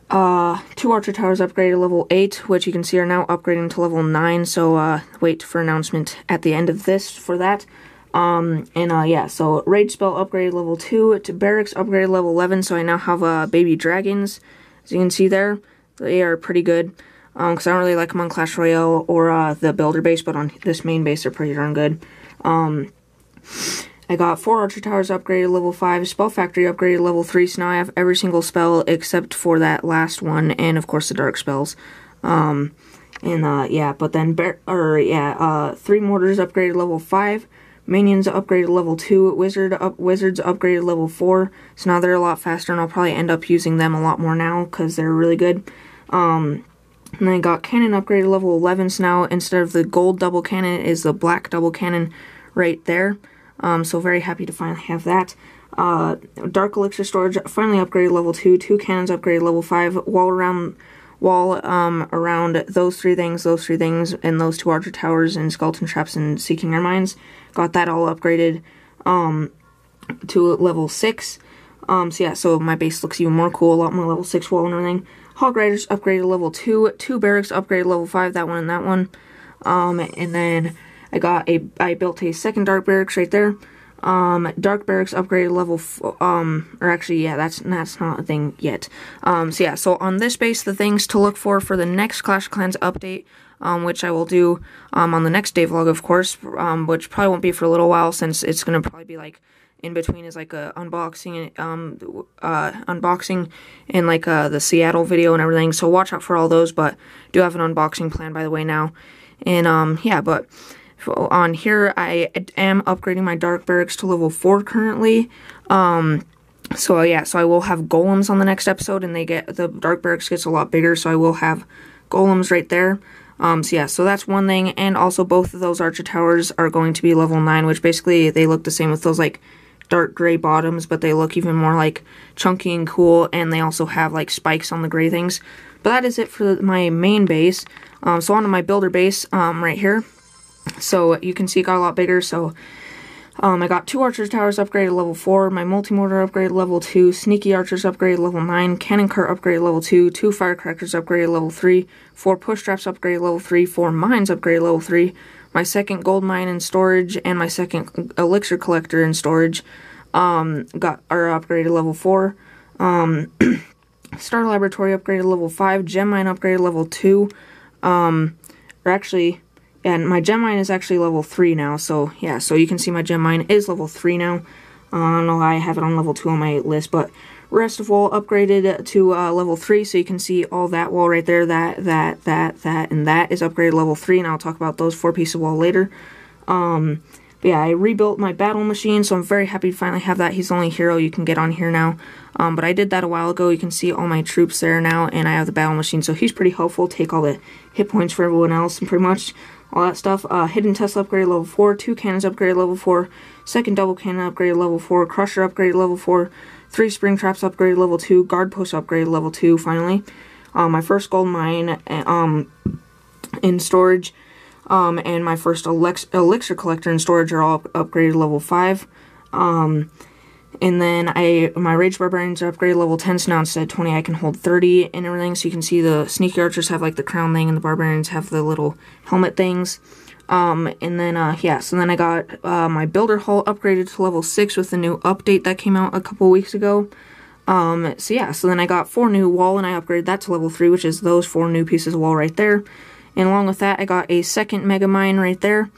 2 archer towers upgraded level 8, which you can see are now upgrading to level 9, so wait for announcement at the end of this for that. Yeah, so Rage Spell upgraded level 2, to Barracks upgraded level 11, so I now have baby dragons, as you can see there. They are pretty good, because I don't really like them on Clash Royale or the Builder base, but on this main base they're pretty darn good. I got 4 Archer Towers upgraded level 5, Spell Factory upgraded level 3, so now I have every single spell except for that last one, and of course the dark spells. Yeah, but then, 3 Mortars upgraded level 5, Minions upgraded to level 2. Wizards upgraded to level 4. So now they're a lot faster, and I'll probably end up using them a lot more now because they're really good. And then I got Cannon upgraded to level 11. So now instead of the gold double cannon, it is the black double cannon right there. So very happy to finally have that. Dark Elixir storage finally upgraded level 2. 2 cannons upgraded level 5. Wall around those three things, and those 2 archer towers and skeleton traps and seeking our mines. Got that all upgraded to level 6. So yeah, so my base looks even more cool, a lot more level 6 wall and everything. Hog Riders upgraded to level 2. 2 barracks upgraded level 5, that one and that one. And then I built a second dark barracks right there. Dark barracks upgraded level, or actually, yeah, that's not a thing yet. So yeah, so on this base, the things to look for the next Clash of Clans update, which I will do, on the next day vlog, of course, which probably won't be for a little while, since it's gonna probably be, like, in between is, like, a unboxing and, like, the Seattle video and everything, so watch out for all those, but do have an unboxing plan, by the way, now. And, yeah, but on here, I am upgrading my dark barracks to level 4 currently. So yeah, so I will have golems on the next episode, and the dark barracks gets a lot bigger, so I will have golems right there. So yeah, so that's one thing, and also both of those archer towers are going to be level 9, which basically they look the same with those like dark gray bottoms, but they look even more like chunky and cool, and they also have like spikes on the gray things. But that is it for my main base. So on to my builder base, right here. So you can see it got a lot bigger. So I got 2 archer towers upgraded to level 4, my multi-mortar upgraded level 2, sneaky archers upgraded level 9, cannon cart upgraded level 2, 2 firecrackers upgraded level 3, 4 push traps upgraded level 3, 4 mines upgraded level 3, my second gold mine in storage, and my second elixir collector in storage are upgraded level 4. Star Laboratory upgraded level 5, gem mine upgraded level 2, and my gem mine is actually level 3 now, so yeah, so you can see my gem mine is level 3 now. I don't know why I have it on level 2 on my list, but rest of wall upgraded to level 3, so you can see all that wall right there, that, and that is upgraded level 3, and I'll talk about those 4 pieces of wall later. But yeah, I rebuilt my battle machine, so I'm very happy to finally have that. He's the only hero you can get on here now. But I did that a while ago. You can see all my troops there now, and I have the battle machine, so he's pretty helpful. Take all the hit points for everyone else, and pretty much all that stuff. Hidden Tesla upgraded level 4, 2 cannons upgraded level 4, second double cannon upgraded level 4, crusher upgraded level 4, 3 spring traps upgraded level 2, guard post upgraded level 2, finally. My first gold mine in storage, and my first elixir collector in storage are all upgraded level 5. And then my Rage Barbarians are upgraded level 10, so now instead of 20 I can hold 30 and everything, so you can see the Sneaky Archers have like the crown thing, and the Barbarians have the little helmet things. And then, yeah, so then I got my Builder Hall upgraded to level 6 with the new update that came out a couple weeks ago. So yeah, so then I got 4 new wall, and I upgraded that to level 3, which is those 4 new pieces of wall right there. And along with that, I got a second Mega Mine right there.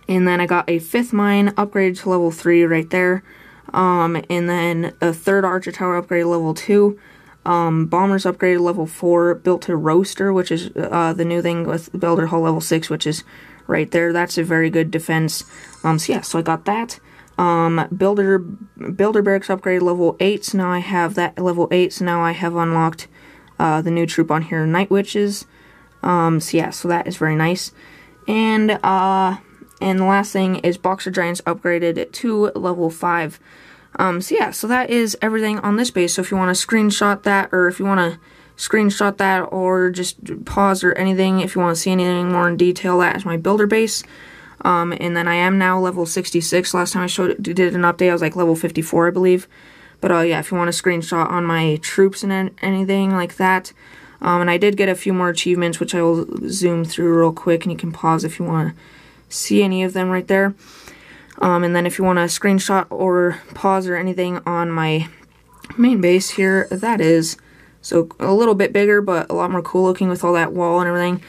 And then I got a 5th mine upgraded to level 3 right there. And then a 3rd archer tower upgraded level 2. Bombers upgraded level 4, built to roaster, which is the new thing with Builder Hall level 6, which is right there. That's a very good defense. So yeah, so I got that. Builder barracks upgraded level 8, so now I have that level 8, so now I have unlocked the new troop on here, Night Witches. So yeah, so that is very nice. And the last thing is Boxer Giants upgraded to level 5. So yeah, so that is everything on this base. So if you want to screenshot that, or just pause or anything, if you want to see anything more in detail, that is my builder base. And then I am now level 66. Last time I did an update, I was like level 54, I believe. But yeah, if you want to screenshot on my troops and anything like that. And I did get a few more achievements, which I will zoom through real quick, and you can pause if you want to see any of them right there. And then if you want to screenshot or pause or anything on my main base here, that is so a little bit bigger, but a lot more cool looking with all that wall and everything.